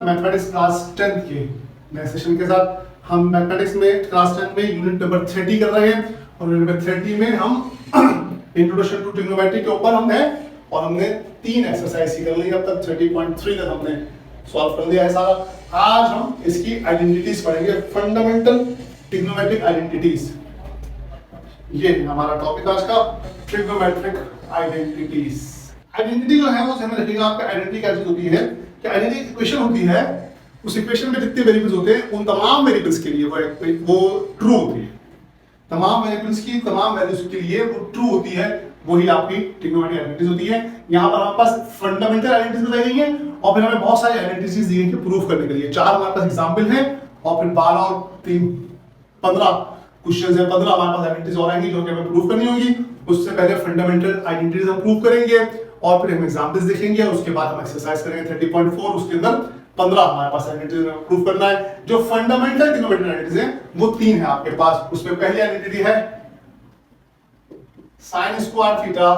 Mathematics class 10 के नए session के साथ हम मैथमेटिक्स में क्लास 10 में यूनिट नंबर 30 कर रहे हैं और यूनिट नंबर 30 में हम इंट्रोडक्शन टू ट्रिग्नोमेट्री के ऊपर हम हैं और हमने 3 एक्सरसाइज ही कर ली अब तक 30.3 तक हमने सॉल्व कर लिया है सारा। आज हम इसकी आइडेंटिटीज पढ़ेंगे, फंडामेंटल ट्रिग्नोमेट्रिक आइडेंटिटीज। ये हमारा टॉपिक आज का, ट्रिग्नोमेट्रिक आइडेंटिटीज। आइडेंटिटी जो है वो हमें रखिएगा, आपका आइडेंटिटी क्या चीज होती है कि आइडेंटिटी इक्वेशन होती है, उस इक्वेशन में जितने वेरिएबल्स होते हैं उन तमाम वेरिएबल्स के लिए वो ट्रू होती है। तमाम वेरिएबल्स की तमाम वैल्यूज के लिए वो ट्रू होती है, वही आपकी ट्रिग्नोमेट्रिक आइडेंटिटीज होती है। यहाँ पर हमारे पास फंडामेंटल आइडेंटिटीज बताई गई है और फिर हमें बहुत सारी आइडेंटिटीज दी गई है प्रूफ करने के लिए। 4 हमारे पास एग्जांपल हैं और फिर 12 और 3 15 क्वेश्चंस है, 15 हमारे पास आइडेंटिटीज और आएंगी जो कि हमें प्रूफ करनी होगी। उससे पहले फंडामेंटल आइडेंटिटीज हम प्रूफ करेंगे और फिर हम एग्जांपल्स देखेंगे और उसके बाद हम एक्सरसाइज करेंगे 30.4। उसके अंदर 15 हमारे पास आइडेंटिटीज प्रूफ करना है। जो फंडामेंटल ट्रिग्नोमेट्रिक आइडेंटिटीज है वो 3 है आपके पास। उसमें पहली आइडेंटिटी है sin square theta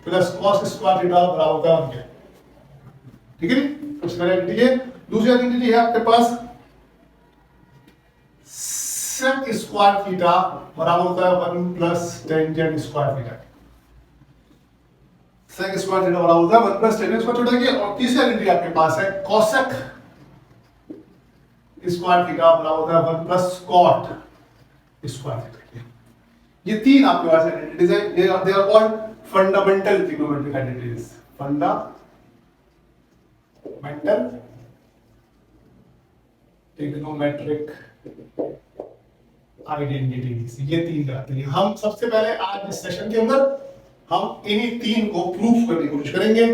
plus cos square theta बराबर होता है 1। ठीक है, सबसे पहली आइडेंटिटी है। दूसरी आइडेंटिटी है आपके पास sec स्क्वायर थीटा बराबर होता है 1 plus tangent square theta. sec square theta बराबर होता है 1 प्लस टेंजेंट स्क्वायर थीटा की। और तीसरी आइडेंटिटी आपके पास है cosec स्क्वायर थीटा बराबर होता है 1 प्लस cot स्क्वायर थीटा की। ये 3 आपके पास आइडेंटिटीज है। They are called fundamental trigonometric identities. Fundamental trigonometric identities, ये 3 कहलाती हैं। हम सबसे पहले आज इस सेशन के अंदर हम इन्हीं 3 को प्रूफ करने की कोशिश करेंगे।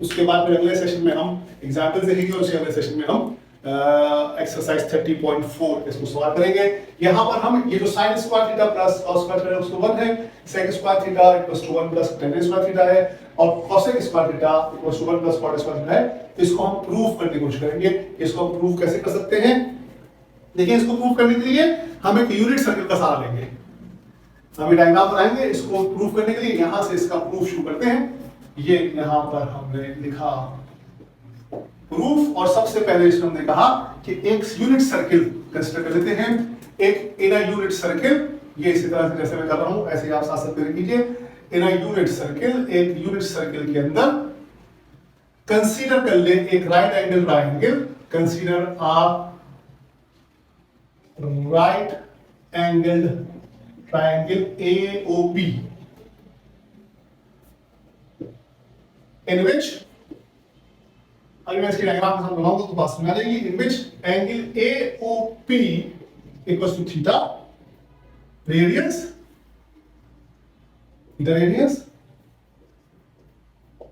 उसके बाद फिर अगले सेशन में हम एग्जांपल देखेंगे और उसके अगले सेशन में हम एक्सरसाइज 30.4 इसको सॉल्व करेंगे। यहाँ पर हम ये जो sin square theta plus cos square theta उसको 1 है, sec square theta equals to 1 plus tan square theta है और cosec square theta equals to 1 plus cot square theta है। इसको हम प्रूफ करने की कोशिश करेंगे। इसको हम प्रूफ कैसे कर सकते हैं? देखिए, इसको प्रूफ करने के लिए हम एक यूनिट सर्कल का सहारा लेंगे। हम डायग्राम बनाएंगे इसको प्रूफ करने के लिए। यहां से इसका प्रूफ शुरू करते हैं। ये यहां पर हमने लिखा प्रूफ और सबसे पहले इसमें हमने कहा कि एक यूनिट सर्किल कंसीडर कर लेते हैं। एक इनर यूनिट सर्किल, ये इसी तरह से जैसे मैं कर रहा हूं ऐसे ही आप साथ साथ कीजिए। इनर यूनिट सर्किल, एक यूनिट सर्किल के अंदर कंसीडर कर ले एक right angle triangle. Consider a right angle triangle AOP in which, अगर मैं इसकी डायग्राम के साथ बनाऊंगा तो बात समझ आ जाएगी। in which angle AOP equals to theta radius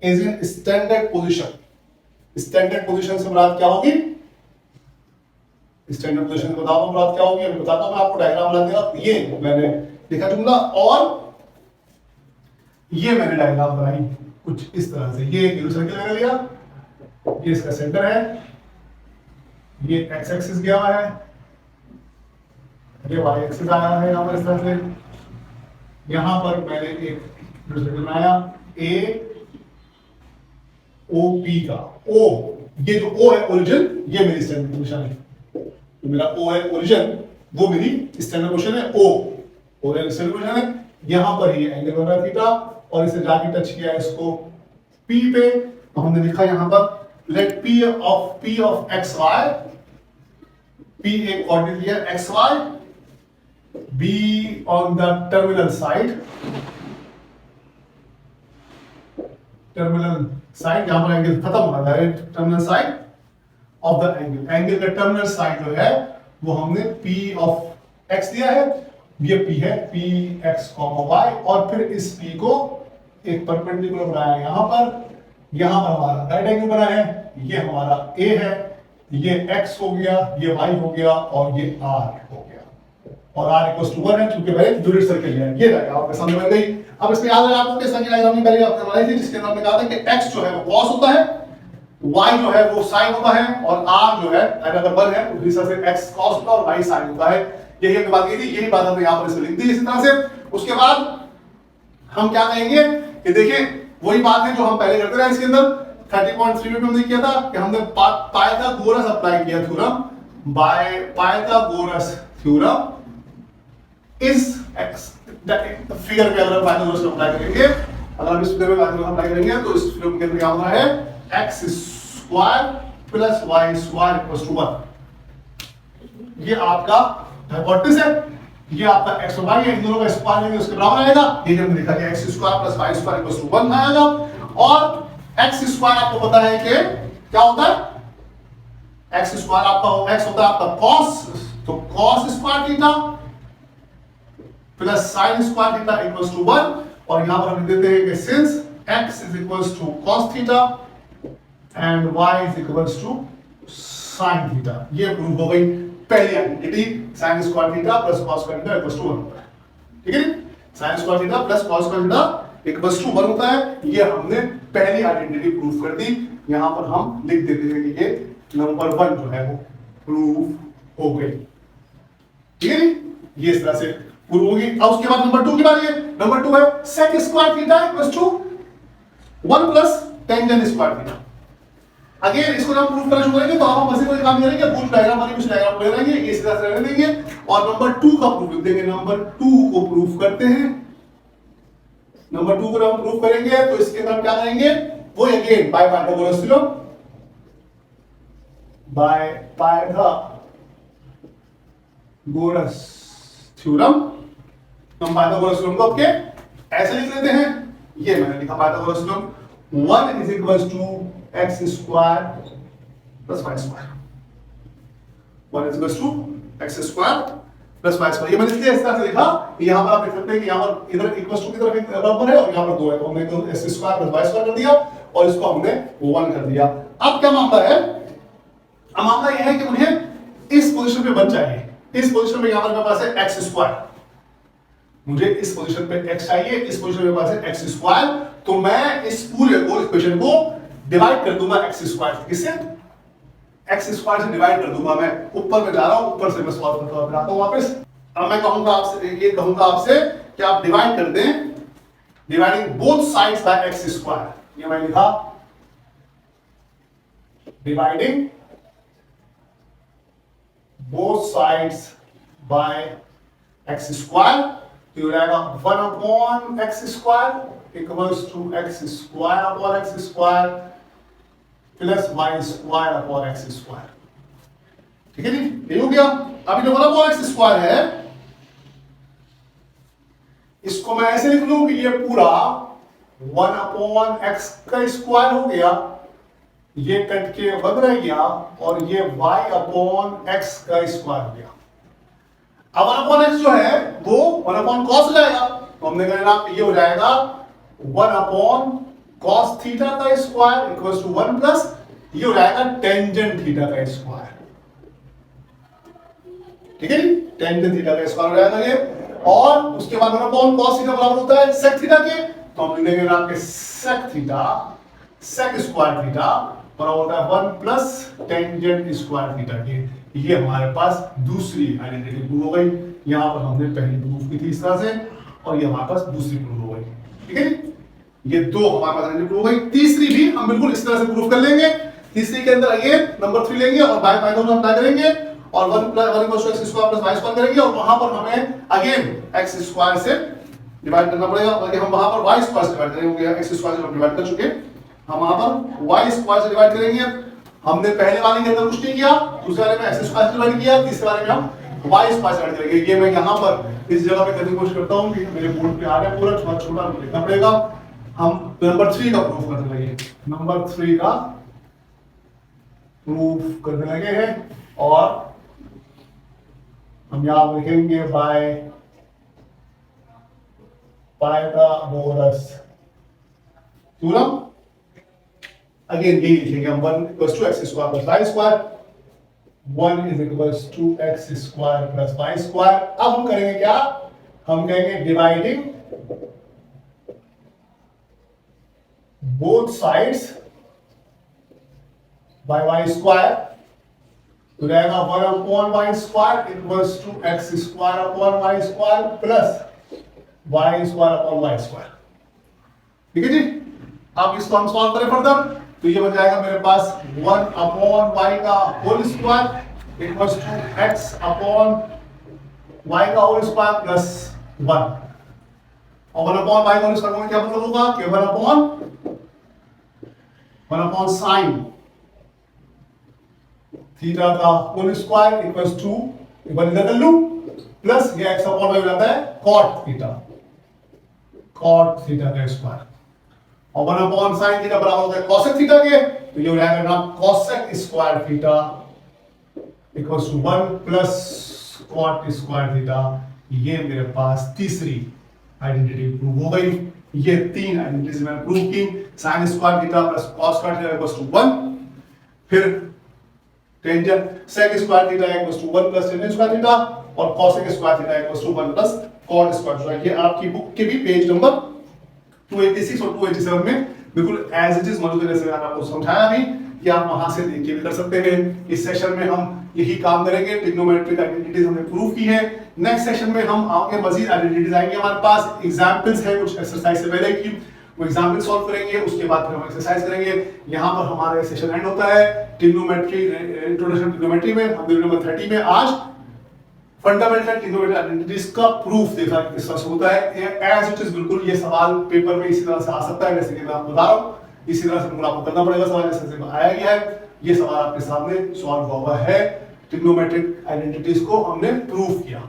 is in standard position। Standard position से मुराद क्या होगी? स्टैंडर्ड पोजीशन से बताओ मुराद क्या होगी? मैं बताता हूं, मैं आपको डायग्राम बना देगा। ये मैंने लिखा जुमला और ये मैंने डायग्राम बनाई कुछ इस तरह से। ये एक यूनिट सर्किल मैंने लिया, ये इसका सेंटर है, ये एक्स एक्सिस गया हुआ है, ये वाई एक्सिस आया है यहां पर इस तरह से। यहां पर मैंने एक यूनिट सर्किल बनाया ए ओ पी का। ओ, ये जो ओ है ओरिजिन, ये मेरी स्टैंडर्ड पोजीशन है। तो मेरा ओ है ओरिजिन, वो मेरी स्टैंडर्ड पोजीशन है। ओ स्टैंडर्ड पोजीशन है। यहां पर ये एंगल बन रहा है थीटा और इसे जाके टच किया है इसको P पे। तो हमने लिखा यहां पर let P of xy, P एक कोऑर्डिनेट लिया xy, be on the terminal side जहां पर एंगल खत्म हो रहा है, terminal side of the angle. Angle का टर्मिनल साइड जो है वो हमने P of x दिया है। ये P है, Px, y और फिर इस P को एक परपेंडिकुलर बनाया यहां पर। यहां पर हमारा राइट एंगल बना है, ये हमारा A है, ये x हो गया, ये y हो गया और ये r हो गया और r इक्वल्स टू 1 है क्योंकि भाई यूनिट सर्किल है। ये डायग्राम आपके सामने बन गई। अब इसमें याद रखना आपको कि संख्या डायग्राम में पहले आपने बनाई थी जिसके अंदर हमने कहा था कि x जो है वो cos होता है, y जो है वो sin होता है और r जो है अगर 1 है तो दूसरा से x cos होता है और y sin होता है। यही हमने बात की थी, यही बात हमने यहां पर इसे लिख दी इसी तरह से। उसके बाद हम क्या कहेंगे कि देखिए वही बात है जो हम पहले करते रहे इसके अंदर 30.3 में हमने किया था कि हमने पाइथागोरस अप्लाई किया थ्योरम बाय पाइथागोरस थ्योरम इस फिगर में अगर पाइथागोरस को अप्लाई करेंगे, अगर हम इस फिगर में पाइथागोरस अप्लाई करेंगे तो इस फिगर के अंदर क्या होना है x square plus y square equals to 1। ये आपका हाइपोटेसिस है, ये आपका x और y है, इन दोनों का स्क्वायर लेंगे उसके बराबर आएगा। ये हमने देखा कि x square plus y square equals to 1 आएगा। और x स्क्वायर आपको पता है कि क्या होता है, x स्क्वायर आपका x होता है आपका cos, तो cos square theta plus sin square theta equals to 1। और यहां पर हम लिख देते हैं कि since x is equals to cos theta and y is equals to sin theta. ये प्रूव हो गई पहली identity, sin square theta plus cos square theta equals to 1 होता है। ठीक है, sin square theta plus cos square theta equals to 1 होता है। ये हमने पहली आइडेंटिटी प्रूव कर दी। यहां पर हम लिख देते हैं कि ये नंबर 1 जो है वो प्रूव हो गई। ठीक है, ये इस तरह से प्रूव होगी। अब उसके बाद नंबर 2 की बारी है। नंबर 2 है sec square theta equals to 1 plus tangent square theta. Again इसको जब प्रूव करना शुरू करेंगे तो हम बस कोई काम नहीं करेंगे, बुल डायग्राम वाली कुछ डायग्राम ले लेंगे, इस तरह से रहने देंगे और नंबर 2 का प्रूफ लिख देंगे। नंबर 2 को प्रूफ करते हैं। नंबर 2 को हम प्रूफ करेंगे तो इसके अंदर क्या करेंगे, वो again by Pythagoras theorem, by Pythagoras theorem. हम पाइथागोरस थ्योरम को आपके ऐसे लिख लेते हैं, ये मैंने लिखा Pythagoras theorem 1 is equals to x square plus y square। 1 is equals to x square plus y square। ये मैंने इसलिए इस तरह से लिखा, यहाँ पर आप देख सकते हैं कि यहाँ पर इधर इक्वल्स टू की तरफ एक बराबर है और यहाँ पर 2 है, तो हमने तो x square plus y square कर दिया और इसको हमने 1 कर दिया। अब क्या मामला है, अब मामला यह है कि उन्हें इस पोजीशन पे बन चाहिए। इस पोजीशन में यहाँ पर मेरे पास है x स्क्वायर, मुझे इस पोजीशन पे x चाहिए, इस पोजीशन में मेरे पास है x स्क्वायर, तो मैं इस पूरे को इक्वेशन को डिवाइड कर दूंगा x स्क्वायर से। किससे, x स्क्वायर से डिवाइड कर दूंगा। मैं ऊपर में जा रहा हूं, ऊपर से मैं सॉल्व करता हूं, आता हूं वापस। अब मैं कहूंगा आपसे, ये कहूंगा आपसे कि आप डिवाइड कर दें, dividing both sides by x square. ये मैं लिखा dividing both sides by x square, तो ये रहेगा 1 upon x square equals to x square upon x square plus y square upon x square. ठीक है जी, ये हो गया। अभी जो 1 अपॉन x स्क्वायर है इसको मैं ऐसे लिख लूं कि ये पूरा 1 अपॉन x का स्क्वायर हो गया, ये कट के 1 रह गया और ये y अपॉन x का स्क्वायर हो गया। अब 1 अपॉन x जो है वो 1 अपॉन cos हो जाएगा, तो हमने कहना ये हो जाएगा 1 अपॉन cos थीटा का स्क्वायर इक्वल्स टू 1 प्लस ये हो जाएगा टेंजेंट थीटा का स्क्वायर। ठीक है जी, टेंजेंट थीटा का स्क्वायर हो जाएगा ये। और उसके बाद 1 अपॉन cos थीटा बराबर होता है sec थीटा के, तो हम लिख देंगे आपके sec theta sec square theta बराबर होता है 1 प्लस टेंजेंट स्क्वायर थीटा के। ये हमारे पास दूसरी आइडेंटिटी प्रूव हो गई। यहां पर हमने पहली प्रूफ की थी इस तरह से और ये हमारे पास दूसरी प्रूफ हो गई। ठीक है, ये दो हमारे पास आइडेंटिटी प्रूव हो गई। तीसरी भी हम बिल्कुल इस तरह से प्रूफ कर लेंगे। तीसरी के अंदर अगेन नंबर 3 लेंगे और बाय पाइथागोरस अप्लाई करेंगे और 1 plus 1 equals to x square plus y square करेंगे और वहां पर हमें अगेन x स्क्वायर से डिवाइड करना पड़ेगा, बल्कि हम वहां पर y स्क्वायर से डिवाइड करेंगे। x स्क्वायर से हम डिवाइड कर चुके, हम वहां पर y स्क्वायर से डिवाइड करेंगे। हमने पहले वाले के अंदर कुछ नहीं किया, दूसरे वाले में x स्क्वायर से डिवाइड किया, तीसरे वाले में हम y स्क्वायर से डिवाइड करेंगे। ये मैं यहां पर इस जगह पे करने की कोशिश करता हूं कि मेरे बोर्ड पे आ जाए, पूरा छोटा छोटा लिखना पड़ेगा। हम नंबर 3 का प्रूफ करने लगे, नंबर 3 का प्रूफ करने लगे हैं और हम यहां लिखेंगे बाय पाइथागोरस थ्योरम। अगेन यही लिखेंगे हम 1 equals to x square plus y square, 1 is equals to x square plus y square. अब हम करेंगे क्या, हम कहेंगे dividing both sides by y square, तो रहेगा 1 upon y square equals to x square upon y square plus y square upon y square. ठीक है जी, अब इसको हम सॉल्व करें फर्दर। तो ये बन जाएगा मेरे पास 1 अपॉन y का whole square equals to x upon y का होल स्क्वायर प्लस 1। और 1 अपॉन y का होल स्क्वायर में क्या मतलब होगा कि 1 अपॉन साइन थीटा का whole square equals to equal इधर कर लूं प्लस ये x अपॉन y हो जाता है cot थीटा का स्क्वायर और 1 अपॉन साइन थीटा बराबर होता है cosec थीटा के, तो ये हो जाएगा ना cosec square theta equals to 1 plus cot square theta. ये मेरे पास तीसरी आइडेंटिटी प्रूव हो गई। ये तीन आइडेंटिटीज मैंने प्रूव की, sin square theta plus cos square theta equals to 1, फिर tangent sec square theta equals to 1 plus tangent square theta और cosec square theta equals to 1 plus cot square theta. ये आपकी बुक के भी page number 286 और 287 में बिल्कुल as it is मौजूद है, जैसे मैंने आपको समझाया भी कि आप वहां से देख के भी कर सकते हैं। इस सेशन में हम यही काम करेंगे, ट्रिग्नोमेट्रिक आइडेंटिटीज हमने प्रूव की है। नेक्स्ट सेशन में हम आगे मजीद आइडेंटिटीज आएंगे, हमारे पास एग्जांपल्स है कुछ एक्सरसाइज से पहले की, वो एग्जांपल सॉल्व करेंगे, उसके बाद फिर हम एक्सरसाइज करेंगे। यहाँ पर हमारा सेशन एंड होता है ट्रिग्नोमेट्री इंट्रोडक्शन ट्रिग्नोमेट्री में। हम वीडियो नंबर 30 में आज फंडामेंटल ट्रिग्नोमेट्रिक आइडेंटिटीज का प्रूफ देखा कि किस तरह से होता है। एज इट इज बिल्कुल ये सवाल पेपर में इसी तरह से आ सकता है जैसे कि मैं आपको बता रहा हूँ, इसी तरह से बिल्कुल आपको करना पड़ेगा सवाल जैसे आया गया है। ये सवाल आपके सामने सॉल्व हुआ है, ट्रिग्नोमेट्रिक आइडेंटिटीज को हमने प्रूव किया।